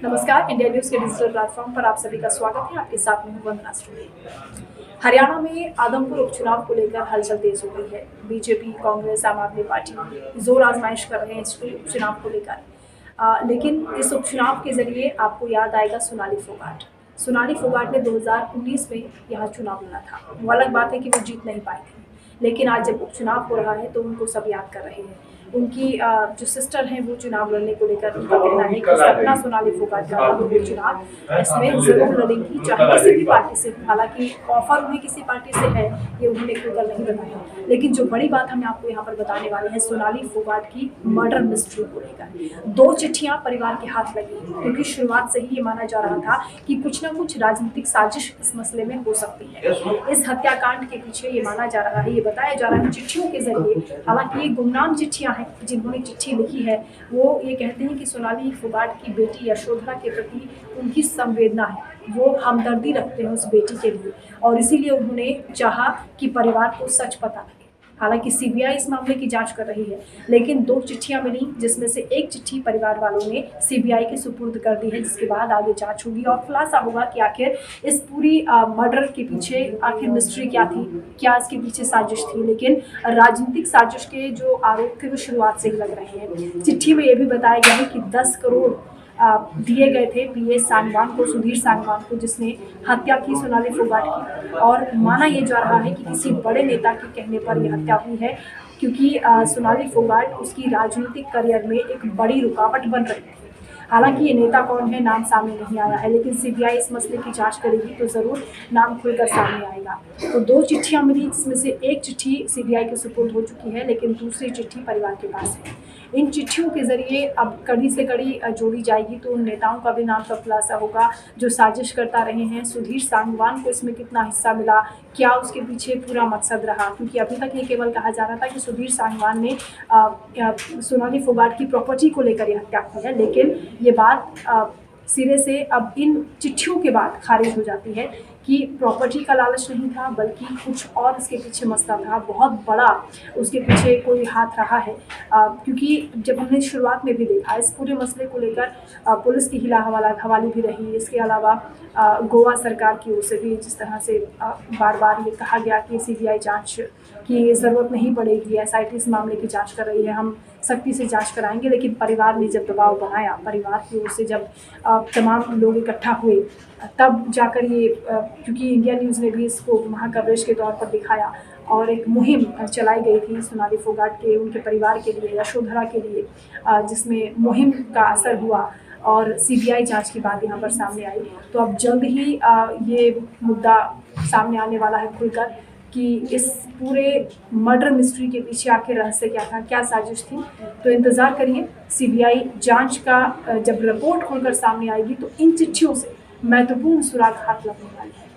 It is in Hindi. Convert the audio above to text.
नमस्कार, इंडिया न्यूज़ के डिजिटल प्लेटफॉर्म पर आप सभी का स्वागत है। आपके साथ में हूं वंदना स्टूडियो। हरियाणा में आदमपुर उपचुनाव को लेकर हलचल तेज हो गई है। बीजेपी, कांग्रेस, आम आदमी पार्टी जोर आजमाइश कर रहे हैं इस उपचुनाव को लेकर। लेकिन इस उपचुनाव के जरिए आपको याद आएगा सोनाली फोगाट। सोनाली फोगाट ने 2019 में यहाँ चुनाव लड़ा था। वो अलग बात है कि वो जीत नहीं पाई थी, लेकिन आज जब उपचुनाव हो रहा है तो उनको सब याद कर रहे हैं। उनकी जो सिस्टर हैं वो चुनाव लड़ने को लेकर उनका कहना है कि सपना सोनाली फोगाट का वो चुनाव इसमें जरूर लड़ेंगी, चाहे किसी भी पार्टी से। हालांकि ऑफर उन्हें किसी पार्टी से है, ये उन्होंने खुलकर नहीं बताया। लेकिन जो बड़ी बात हमें आपको यहाँ पर बताने वाले हैं सोनाली फोगाट की मर्डर मिस्ट्री को लेकर। 2 चिट्ठियां परिवार के हाथ लगी, क्योंकि शुरुआत से ही ये माना जा रहा था कि कुछ न कुछ राजनीतिक साजिश इस मसले में हो सकती है। इस हत्याकांड के पीछे ये माना जा रहा है, ये बताया जा रहा है चिट्ठियों के जरिए। हालांकि ये गुमनाम चिट्ठियां हैं। जिन्होंने चिट्ठी लिखी है वो ये कहते हैं कि सोनाली फोगाट की बेटी यशोधरा के प्रति उनकी संवेदना है, वो हमदर्दी रखते हैं उस बेटी के लिए, और इसीलिए उन्होंने चाहा कि परिवार को सच पता लगे। हालांकि सीबीआई इस मामले की जांच कर रही है, लेकिन 2 चिट्ठियां मिली, जिसमें से एक चिट्ठी परिवार वालों ने सीबीआई के सुपुर्द कर दी है, जिसके बाद आगे जांच होगी और खुलासा होगा कि आखिर इस पूरी मर्डर के पीछे आखिर मिस्ट्री क्या थी, क्या इसके पीछे साजिश थी। लेकिन राजनीतिक साजिश के जो आरोप थे वो शुरुआत से ही लग रहे हैं। चिट्ठी में यह भी बताया गया है कि 10 करोड़ दिए गए थे पीए सांगवान को, सुधीर सांगवान को, जिसने हत्या की सोनाली फोगाट की। और माना यह जा रहा है कि किसी बड़े नेता के कहने पर यह हत्या हुई है, क्योंकि सोनाली फोगाट उसकी राजनीतिक करियर में एक बड़ी रुकावट बन रही है। हालांकि ये नेता कौन है नाम सामने नहीं आया है, लेकिन सीबीआई इस मसले की जांच करेगी तो जरूर नाम खुलकर सामने आएगा। तो 2 चिट्ठियां मिली, जिसमें से एक चिट्ठी सीबीआई के सुपुर्द हो चुकी है, लेकिन दूसरी चिट्ठी परिवार के पास है। इन चिट्ठियों के जरिए अब कड़ी से कड़ी जोड़ी जाएगी, तो उन नेताओं का भी नाम का खुलासा होगा जो साजिश करता रहे हैं। सुधीर सांगवान को इसमें कितना हिस्सा मिला, क्या उसके पीछे पूरा मकसद रहा, क्योंकि अभी तक ये केवल कहा जा रहा था कि सुधीर सांगवान ने सोनाली फोगाट की प्रॉपर्टी को लेकर यह हत्या की है। लेकिन ये बात सिरे से अब इन चिट्ठियों के बाद खारिज हो जाती है कि प्रॉपर्टी का लालच नहीं था, बल्कि कुछ और इसके पीछे मसला था, बहुत बड़ा उसके पीछे कोई हाथ रहा है। क्योंकि जब हमने शुरुआत में भी देखा इस पूरे मसले को लेकर पुलिस की हिला हवाली भी रही। इसके अलावा गोवा सरकार की ओर से भी जिस तरह से बार बार ये कहा गया कि सीबीआई जांच की ज़रूरत नहीं पड़ेगी, एसआईटी इस मामले की जांच कर रही है, हम सख्ती से जांच कराएंगे। लेकिन परिवार ने जब दबाव बनाया, परिवार की ओर से जब तमाम लोग इकट्ठा हुए, तब जाकर ये क्योंकि इंडिया न्यूज़ ने भी इसको वहाँ कवरेज के तौर पर दिखाया और एक मुहिम चलाई गई थी सोनाली फोगाट के उनके परिवार के लिए, यशोधरा के लिए, जिसमें मुहिम का असर हुआ और सीबीआई जांच की बात यहाँ पर सामने आई। तो अब जल्द ही ये मुद्दा सामने आने वाला है खुलकर कि इस पूरे मर्डर मिस्ट्री के पीछे आखिर रहस्य क्या था, क्या साजिश थी। तो इंतज़ार करिए, सीबीआई जांच का जब रिपोर्ट खुलकर सामने आएगी तो इन चिट्ठियों से महत्वपूर्ण सुराग हाथ लगने वाले हैं।